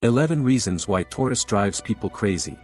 11 Reasons Why Taurus Drives People Crazy.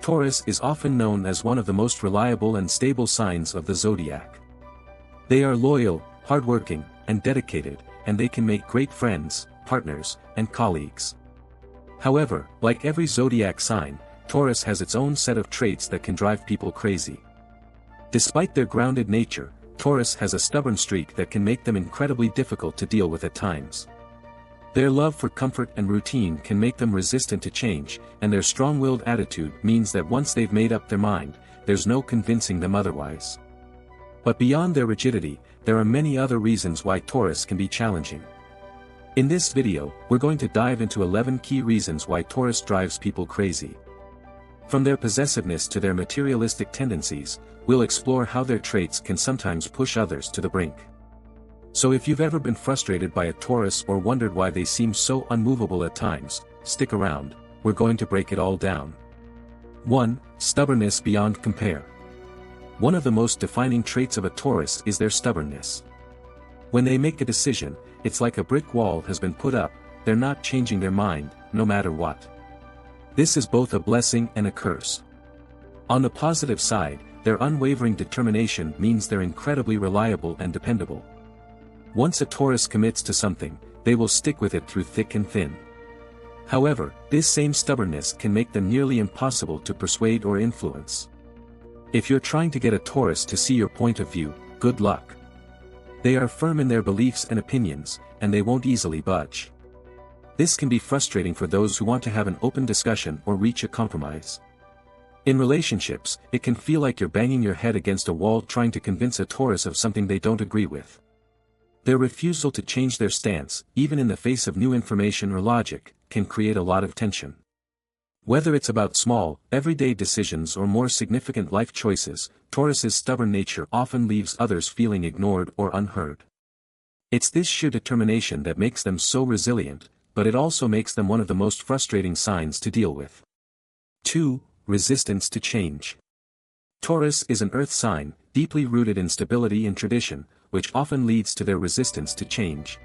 Taurus is often known as one of the most reliable and stable signs of the zodiac. They are loyal, hardworking, and dedicated, and they can make great friends, partners, and colleagues. However, like every zodiac sign, Taurus has its own set of traits that can drive people crazy. Despite their grounded nature, Taurus has a stubborn streak that can make them incredibly difficult to deal with at times. Their love for comfort and routine can make them resistant to change, and their strong-willed attitude means that once they've made up their mind, there's no convincing them otherwise. But beyond their rigidity, there are many other reasons why Taurus can be challenging. In this video, we're going to dive into 11 key reasons why Taurus drives people crazy. From their possessiveness to their materialistic tendencies, we'll explore how their traits can sometimes push others to the brink. So if you've ever been frustrated by a Taurus or wondered why they seem so unmovable at times, stick around, we're going to break it all down. 1. Stubbornness beyond compare. One of the most defining traits of a Taurus is their stubbornness. When they make a decision, it's like a brick wall has been put up, they're not changing their mind, no matter what. This is both a blessing and a curse. On the positive side, their unwavering determination means they're incredibly reliable and dependable. Once a Taurus commits to something, they will stick with it through thick and thin. However, this same stubbornness can make them nearly impossible to persuade or influence. If you're trying to get a Taurus to see your point of view, good luck. They are firm in their beliefs and opinions, and they won't easily budge. This can be frustrating for those who want to have an open discussion or reach a compromise. In relationships, it can feel like you're banging your head against a wall trying to convince a Taurus of something they don't agree with. Their refusal to change their stance, even in the face of new information or logic, can create a lot of tension. Whether it's about small, everyday decisions or more significant life choices, Taurus's stubborn nature often leaves others feeling ignored or unheard. It's this sheer determination that makes them so resilient, but it also makes them one of the most frustrating signs to deal with. 2. Resistance to change. Taurus is an earth sign, deeply rooted in stability and tradition, which often leads to their resistance to change.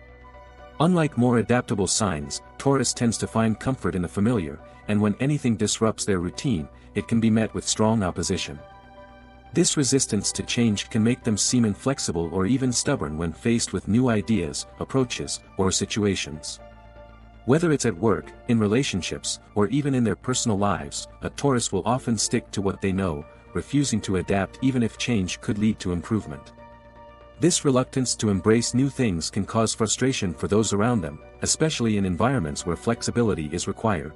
Unlike more adaptable signs, Taurus tends to find comfort in the familiar, and when anything disrupts their routine, it can be met with strong opposition. This resistance to change can make them seem inflexible or even stubborn when faced with new ideas, approaches, or situations. Whether it's at work, in relationships, or even in their personal lives, a Taurus will often stick to what they know, refusing to adapt even if change could lead to improvement. This reluctance to embrace new things can cause frustration for those around them, especially in environments where flexibility is required.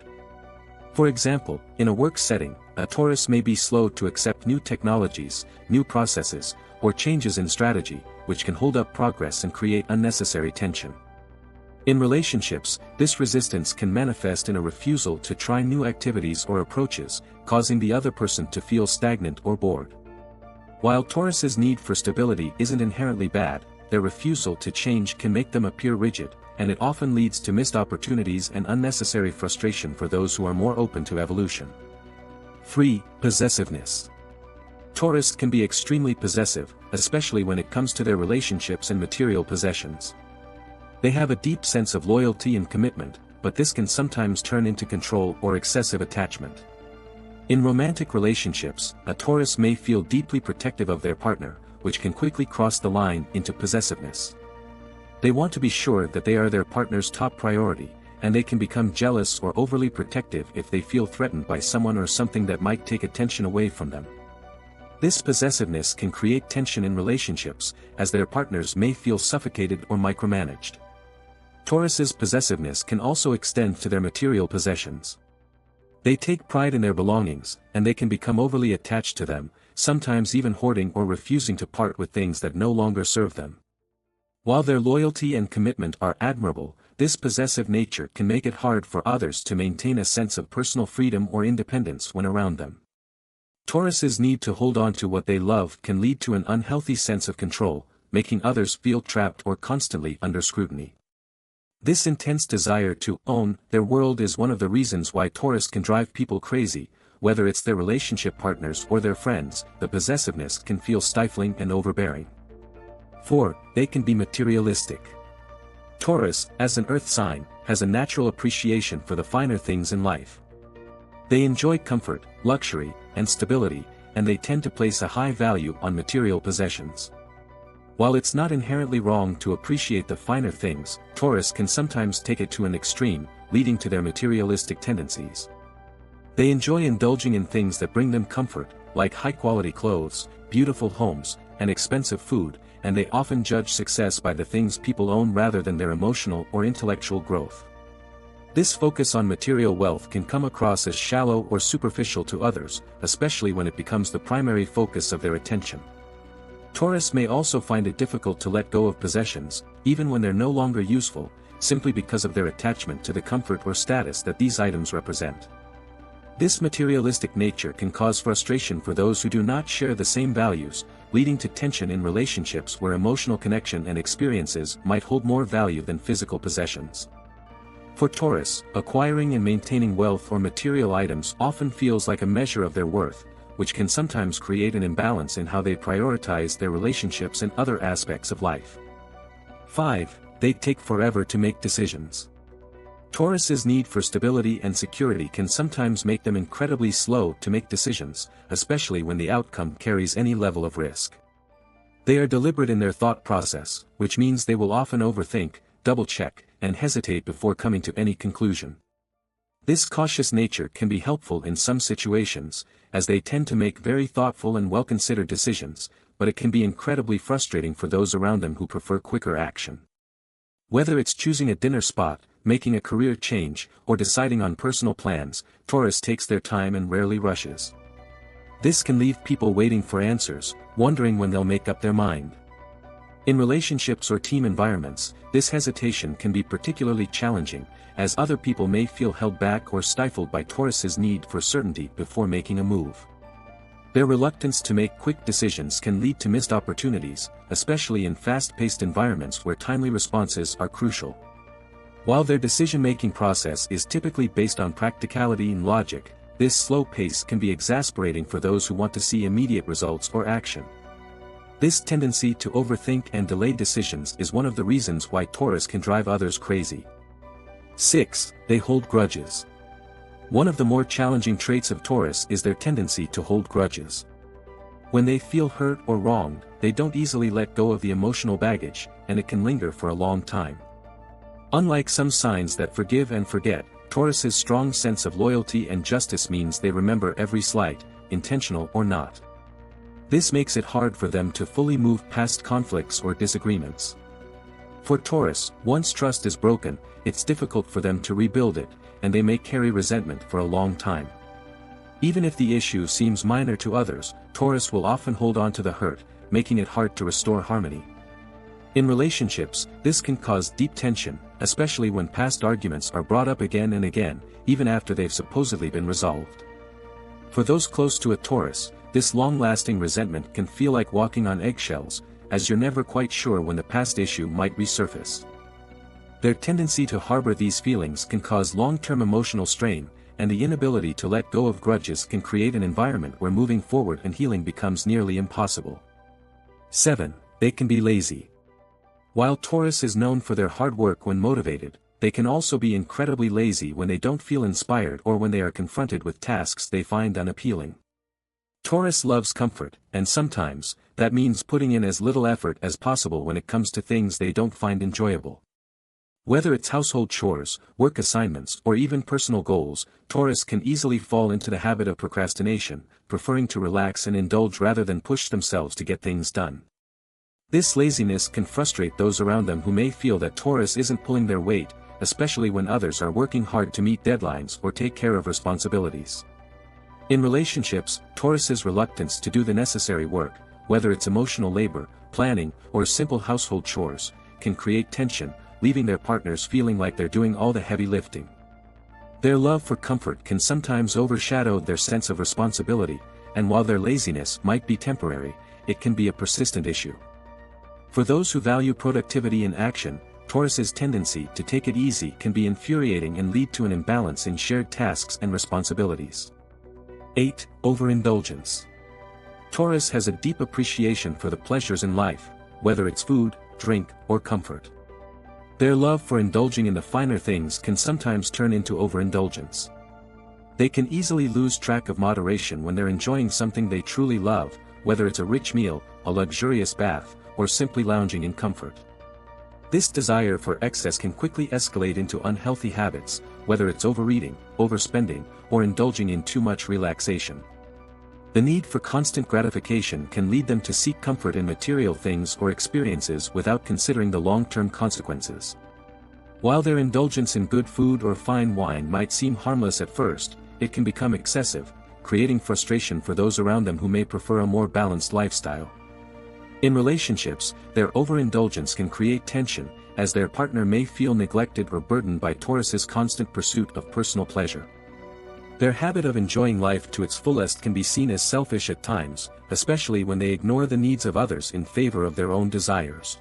For example, in a work setting, a Taurus may be slow to accept new technologies, new processes, or changes in strategy, which can hold up progress and create unnecessary tension. In relationships, this resistance can manifest in a refusal to try new activities or approaches, causing the other person to feel stagnant or bored. While Taurus's need for stability isn't inherently bad, their refusal to change can make them appear rigid, and it often leads to missed opportunities and unnecessary frustration for those who are more open to evolution. 3. Possessiveness. Taurus can be extremely possessive, especially when it comes to their relationships and material possessions. They have a deep sense of loyalty and commitment, but this can sometimes turn into control or excessive attachment. In romantic relationships, a Taurus may feel deeply protective of their partner, which can quickly cross the line into possessiveness. They want to be sure that they are their partner's top priority, and they can become jealous or overly protective if they feel threatened by someone or something that might take attention away from them. This possessiveness can create tension in relationships, as their partners may feel suffocated or micromanaged. Taurus's possessiveness can also extend to their material possessions. They take pride in their belongings, and they can become overly attached to them, sometimes even hoarding or refusing to part with things that no longer serve them. While their loyalty and commitment are admirable, this possessive nature can make it hard for others to maintain a sense of personal freedom or independence when around them. Taurus's need to hold on to what they love can lead to an unhealthy sense of control, making others feel trapped or constantly under scrutiny. This intense desire to own their world is one of the reasons why Taurus can drive people crazy. Whether it's their relationship partners or their friends, the possessiveness can feel stifling and overbearing. 4. They can be materialistic. Taurus, as an earth sign, has a natural appreciation for the finer things in life. They enjoy comfort, luxury, and stability, and they tend to place a high value on material possessions. While it's not inherently wrong to appreciate the finer things, Taurus can sometimes take it to an extreme, leading to their materialistic tendencies. They enjoy indulging in things that bring them comfort, like high-quality clothes, beautiful homes, and expensive food, and they often judge success by the things people own rather than their emotional or intellectual growth. This focus on material wealth can come across as shallow or superficial to others, especially when it becomes the primary focus of their attention. Taurus may also find it difficult to let go of possessions, even when they're no longer useful, simply because of their attachment to the comfort or status that these items represent. This materialistic nature can cause frustration for those who do not share the same values, leading to tension in relationships where emotional connection and experiences might hold more value than physical possessions. For Taurus, acquiring and maintaining wealth or material items often feels like a measure of their worth, which can sometimes create an imbalance in how they prioritize their relationships and other aspects of life. 5. They take forever to make decisions. Taurus's need for stability and security can sometimes make them incredibly slow to make decisions, especially when the outcome carries any level of risk. They are deliberate in their thought process, which means they will often overthink, double-check, and hesitate before coming to any conclusion. This cautious nature can be helpful in some situations, as they tend to make very thoughtful and well-considered decisions, but it can be incredibly frustrating for those around them who prefer quicker action. Whether it's choosing a dinner spot, making a career change, or deciding on personal plans, Taurus takes their time and rarely rushes. This can leave people waiting for answers, wondering when they'll make up their mind. In relationships or team environments, this hesitation can be particularly challenging, as other people may feel held back or stifled by Taurus's need for certainty before making a move. Their reluctance to make quick decisions can lead to missed opportunities, especially in fast-paced environments where timely responses are crucial. While their decision-making process is typically based on practicality and logic, this slow pace can be exasperating for those who want to see immediate results or action. This tendency to overthink and delay decisions is one of the reasons why Taurus can drive others crazy. 6. They hold grudges. One of the more challenging traits of Taurus is their tendency to hold grudges. When they feel hurt or wronged, they don't easily let go of the emotional baggage, and it can linger for a long time. Unlike some signs that forgive and forget, Taurus's strong sense of loyalty and justice means they remember every slight, intentional or not. This makes it hard for them to fully move past conflicts or disagreements. For Taurus, once trust is broken, it's difficult for them to rebuild it, and they may carry resentment for a long time. Even if the issue seems minor to others, Taurus will often hold on to the hurt, making it hard to restore harmony. In relationships, this can cause deep tension, especially when past arguments are brought up again and again, even after they've supposedly been resolved. For those close to a Taurus, this long-lasting resentment can feel like walking on eggshells, as you're never quite sure when the past issue might resurface. Their tendency to harbor these feelings can cause long-term emotional strain, and the inability to let go of grudges can create an environment where moving forward and healing becomes nearly impossible. 7. They can be lazy. While Taurus is known for their hard work when motivated, they can also be incredibly lazy when they don't feel inspired or when they are confronted with tasks they find unappealing. Taurus loves comfort, and sometimes, that means putting in as little effort as possible when it comes to things they don't find enjoyable. Whether it's household chores, work assignments, or even personal goals, Taurus can easily fall into the habit of procrastination, preferring to relax and indulge rather than push themselves to get things done. This laziness can frustrate those around them who may feel that Taurus isn't pulling their weight, especially when others are working hard to meet deadlines or take care of responsibilities. In relationships, Taurus's reluctance to do the necessary work, whether it's emotional labor, planning, or simple household chores, can create tension, leaving their partners feeling like they're doing all the heavy lifting. Their love for comfort can sometimes overshadow their sense of responsibility, and while their laziness might be temporary, it can be a persistent issue. For those who value productivity and action, Taurus's tendency to take it easy can be infuriating and lead to an imbalance in shared tasks and responsibilities. 8. Overindulgence. Taurus has a deep appreciation for the pleasures in life, whether it's food, drink, or comfort. Their love for indulging in the finer things can sometimes turn into overindulgence. They can easily lose track of moderation when they're enjoying something they truly love, whether it's a rich meal, a luxurious bath, or simply lounging in comfort. This desire for excess can quickly escalate into unhealthy habits, whether it's overeating, overspending, or indulging in too much relaxation. The need for constant gratification can lead them to seek comfort in material things or experiences without considering the long-term consequences. While their indulgence in good food or fine wine might seem harmless at first, it can become excessive, creating frustration for those around them who may prefer a more balanced lifestyle. In relationships, their overindulgence can create tension, as their partner may feel neglected or burdened by Taurus's constant pursuit of personal pleasure. Their habit of enjoying life to its fullest can be seen as selfish at times, especially when they ignore the needs of others in favor of their own desires.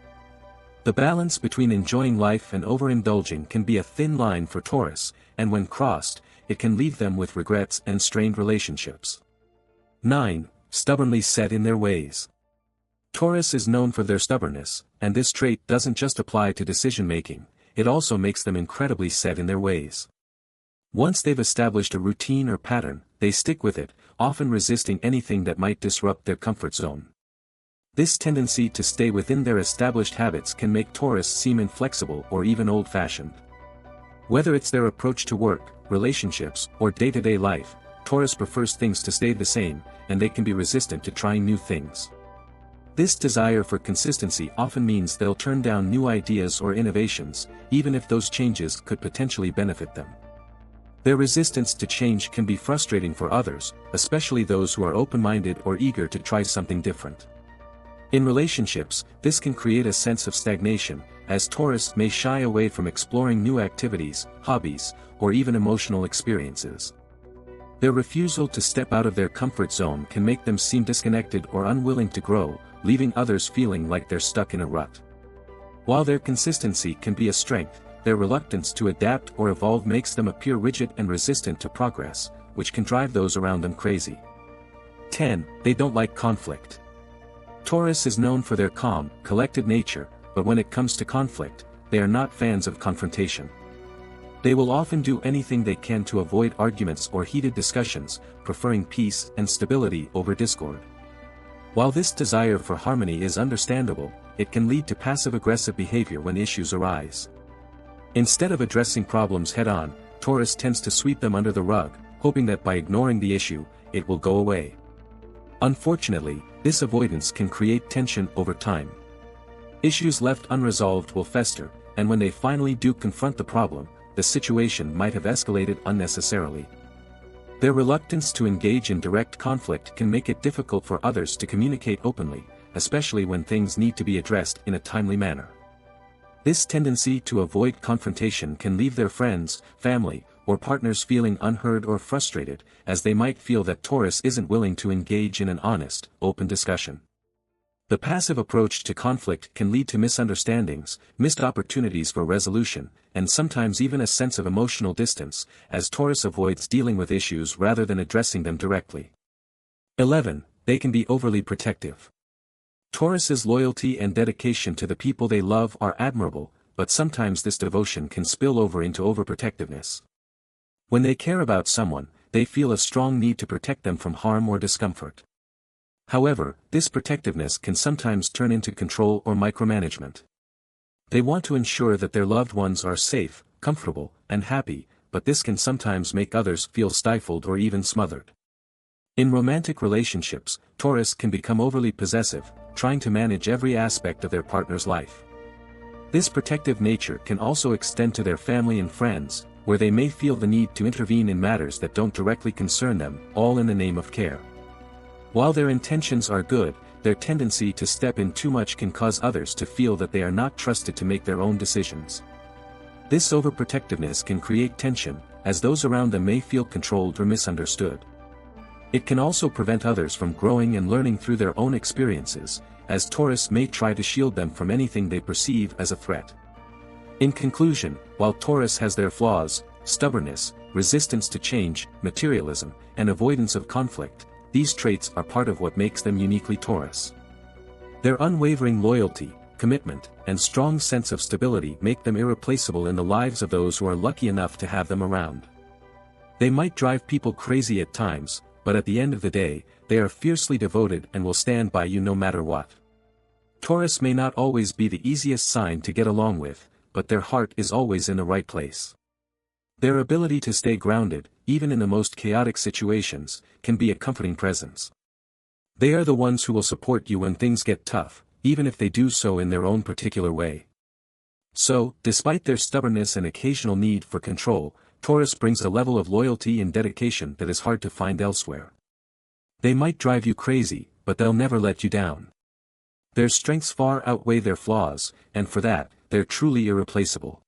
The balance between enjoying life and overindulging can be a thin line for Taurus, and when crossed, it can leave them with regrets and strained relationships. 9. Stubbornly set in their ways. Taurus is known for their stubbornness, and this trait doesn't just apply to decision-making, it also makes them incredibly set in their ways. Once they've established a routine or pattern, they stick with it, often resisting anything that might disrupt their comfort zone. This tendency to stay within their established habits can make Taurus seem inflexible or even old-fashioned. Whether it's their approach to work, relationships, or day-to-day life, Taurus prefers things to stay the same, and they can be resistant to trying new things. This desire for consistency often means they'll turn down new ideas or innovations, even if those changes could potentially benefit them. Their resistance to change can be frustrating for others, especially those who are open-minded or eager to try something different. In relationships, this can create a sense of stagnation, as Taurus may shy away from exploring new activities, hobbies, or even emotional experiences. Their refusal to step out of their comfort zone can make them seem disconnected or unwilling to grow, leaving others feeling like they're stuck in a rut. While their consistency can be a strength, their reluctance to adapt or evolve makes them appear rigid and resistant to progress, which can drive those around them crazy. 10. They don't like conflict. Taurus is known for their calm, collected nature, but when it comes to conflict, they are not fans of confrontation. They will often do anything they can to avoid arguments or heated discussions, preferring peace and stability over discord. While this desire for harmony is understandable, it can lead to passive-aggressive behavior when issues arise. Instead of addressing problems head-on, Taurus tends to sweep them under the rug, hoping that by ignoring the issue, it will go away. Unfortunately, this avoidance can create tension over time. Issues left unresolved will fester, and when they finally do confront the problem, the situation might have escalated unnecessarily. Their reluctance to engage in direct conflict can make it difficult for others to communicate openly, especially when things need to be addressed in a timely manner. This tendency to avoid confrontation can leave their friends, family, or partners feeling unheard or frustrated, as they might feel that Taurus isn't willing to engage in an honest, open discussion. The passive approach to conflict can lead to misunderstandings, missed opportunities for resolution, and sometimes even a sense of emotional distance, as Taurus avoids dealing with issues rather than addressing them directly. 11. They can be overly protective. Taurus's loyalty and dedication to the people they love are admirable, but sometimes this devotion can spill over into overprotectiveness. When they care about someone, they feel a strong need to protect them from harm or discomfort. However, this protectiveness can sometimes turn into control or micromanagement. They want to ensure that their loved ones are safe, comfortable, and happy, but this can sometimes make others feel stifled or even smothered. In romantic relationships, Taurus can become overly possessive, trying to manage every aspect of their partner's life. This protective nature can also extend to their family and friends, where they may feel the need to intervene in matters that don't directly concern them, all in the name of care. While their intentions are good, their tendency to step in too much can cause others to feel that they are not trusted to make their own decisions. This overprotectiveness can create tension, as those around them may feel controlled or misunderstood. It can also prevent others from growing and learning through their own experiences, as Taurus may try to shield them from anything they perceive as a threat. In conclusion, while Taurus has their flaws, stubbornness, resistance to change, materialism, and avoidance of conflict, these traits are part of what makes them uniquely Taurus. Their unwavering loyalty, commitment, and strong sense of stability make them irreplaceable in the lives of those who are lucky enough to have them around. They might drive people crazy at times, but at the end of the day, they are fiercely devoted and will stand by you no matter what. Taurus may not always be the easiest sign to get along with, but their heart is always in the right place. Their ability to stay grounded, even in the most chaotic situations, can be a comforting presence. They are the ones who will support you when things get tough, even if they do so in their own particular way. So, despite their stubbornness and occasional need for control, Taurus brings a level of loyalty and dedication that is hard to find elsewhere. They might drive you crazy, but they'll never let you down. Their strengths far outweigh their flaws, and for that, they're truly irreplaceable.